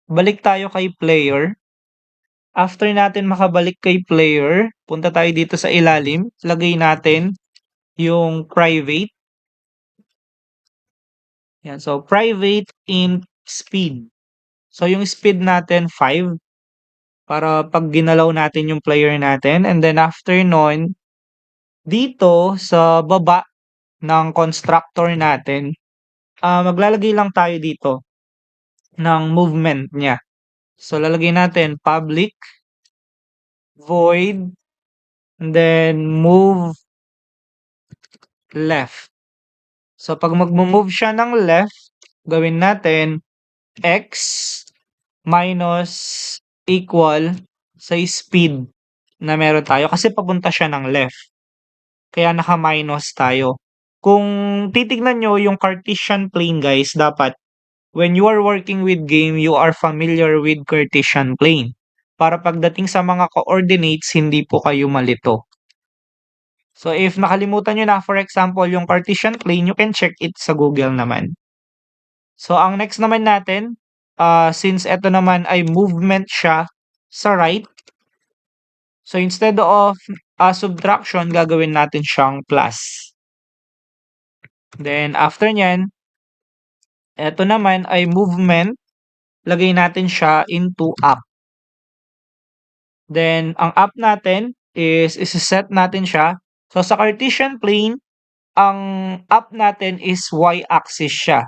balik tayo kay player. After natin makabalik kay player, punta tayo dito sa ilalim, lagay natin yung private. Yan, so private int speed. So yung speed natin 5 para pag ginalaw natin yung player natin, and then after nun, dito sa baba ng constructor natin, maglalagay lang tayo dito ng movement niya. So lalagay natin public void and then move left. So pag magmo-move siya ng left, gawin natin x minus equal sa speed na meron tayo kasi papunta siya ng left. Kaya naka-minus tayo. Kung titignan nyo yung Cartesian plane guys, dapat when you are working with game, you are familiar with Cartesian plane. Para pagdating sa mga coordinates, hindi po kayo malito. So if nakalimutan nyo na, for example, yung Cartesian plane, you can check it sa Google naman. So ang next naman natin, since ito naman ay movement siya sa right, so instead of subtraction, gagawin natin siyang plus. Then after nyan, ito naman ay movement, lagay natin siya into up. Then ang up natin is set natin siya. So sa Cartesian plane, ang up natin is y-axis siya.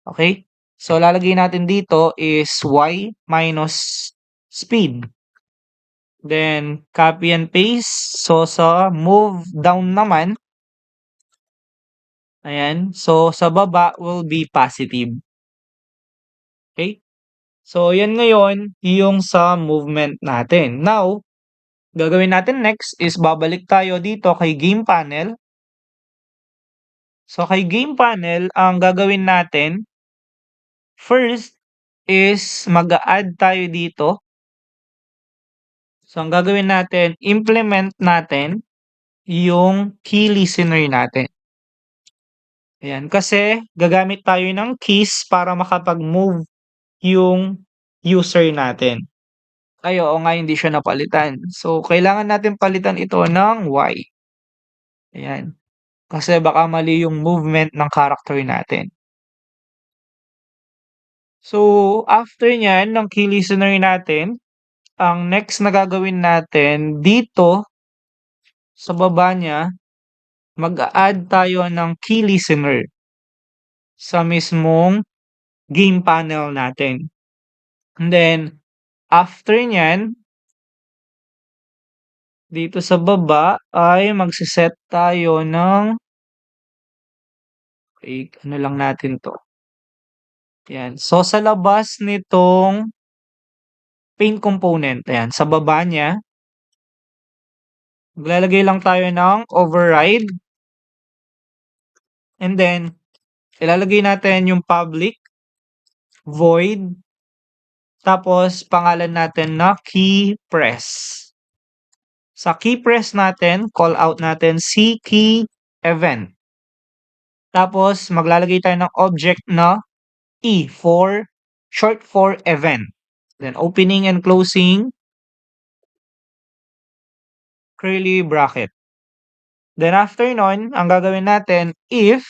Okay? So lalagay natin dito is y minus speed. Then copy and paste. So sa move down naman, ayan. So sa baba will be positive. Okay? So yan ngayon yung sa movement natin. Now, gagawin natin next is babalik tayo dito kay game panel. So kay game panel, ang gagawin natin first is mag-a-add tayo dito. So ang gagawin natin, implement natin yung key listener natin. Ayan, kasi gagamit tayo ng keys para makapag-move yung user natin. Ay, oo nga, hindi siya napalitan. So, kailangan natin palitan ito ng Y. Ayan. Kasi baka mali yung movement ng character natin. So, after nyan, ng key listener natin, ang next na gagawin natin, dito, sa baba niya, mag-a-add tayo ng key listener sa mismong game panel natin. And then, after nyan, dito sa baba ay magsiset tayo ng ano lang natin to. Yan. So, sa labas nitong paint component, ayan, sa baba niya, maglalagay lang tayo ng override. And then, ilalagay natin yung public, void, tapos pangalan natin na key press. Sa key press natin, call out natin si key event. Tapos, maglalagay tayo ng object na E for short for event. Then, opening and closing curly bracket. Then, after nun, ang gagawin natin, if,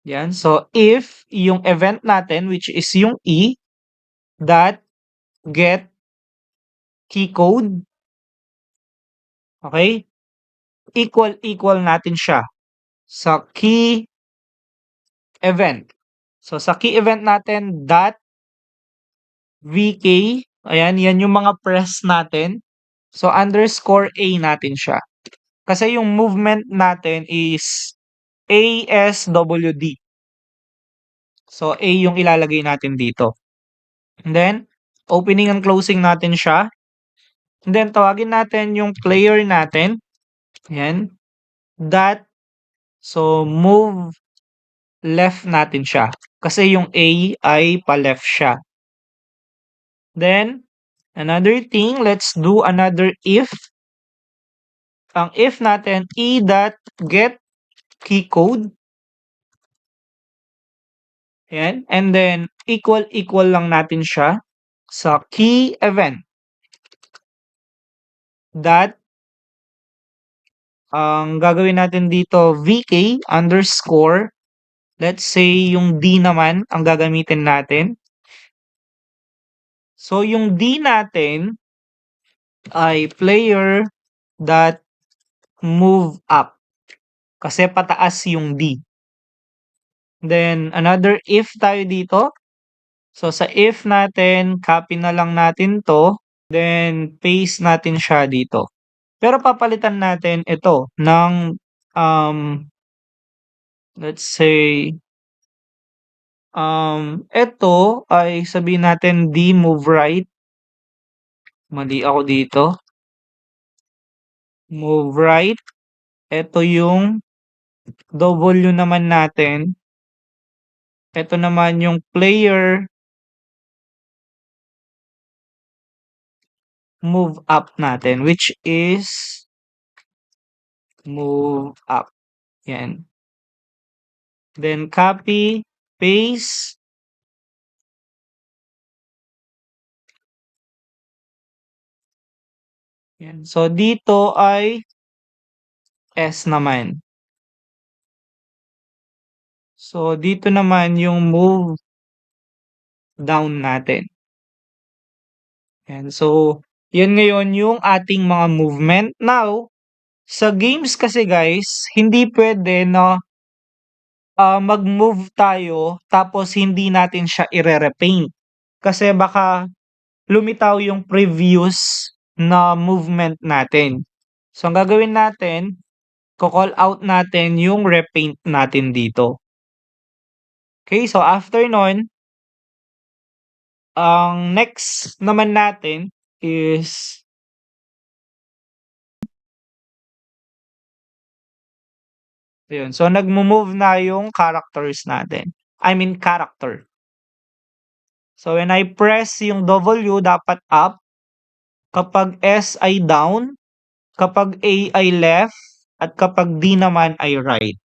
yan, so if yung event natin, which is yung E, that get key code, okay, equal natin siya sa key event. So, sa key event natin, dot VK, ayan, yan yung mga press natin. So, underscore A natin siya. Kasi yung movement natin is ASWD. So, A yung ilalagay natin dito. And then, opening and closing natin siya. And then, tawagin natin yung player natin. Ayan. That, so, move left natin siya. Kasi yung A ay pa-left siya. Then, another thing, let's do another if. Ang if natin, E.get key code. Ayan. And then, equal lang natin siya sa key event that ang gagawin natin dito, VK underscore, let's say yung D naman ang gagamitin natin. So, yung D natin ay player dot move up. Kasi pataas yung D. Then, another if tayo dito. So, sa if natin, copy na lang natin to. Then, paste natin siya dito. Pero papalitan natin ito ng, let's say, ito ay sabihin natin D move right. Mali ako dito. Move right. Ito yung W naman natin. Ito naman yung player move up natin, which is move up. Yan. Then copy, paste. Yan. So dito ay S naman. So dito naman yung move down natin. Yan. So yan ngayon yung ating mga movement. Now, sa games kasi guys, hindi pwede na mag-move tayo tapos hindi natin siya ire-repaint. Kasi baka lumitaw yung previous na movement natin. So, ang gagawin natin, call out natin yung repaint natin dito. Okay, so after nun, ang next naman natin is yun. So, nagmo-move na yung characters natin. I mean, character. So, when I press yung W, dapat up. Kapag S ay down. Kapag A ay left. At kapag D naman ay right.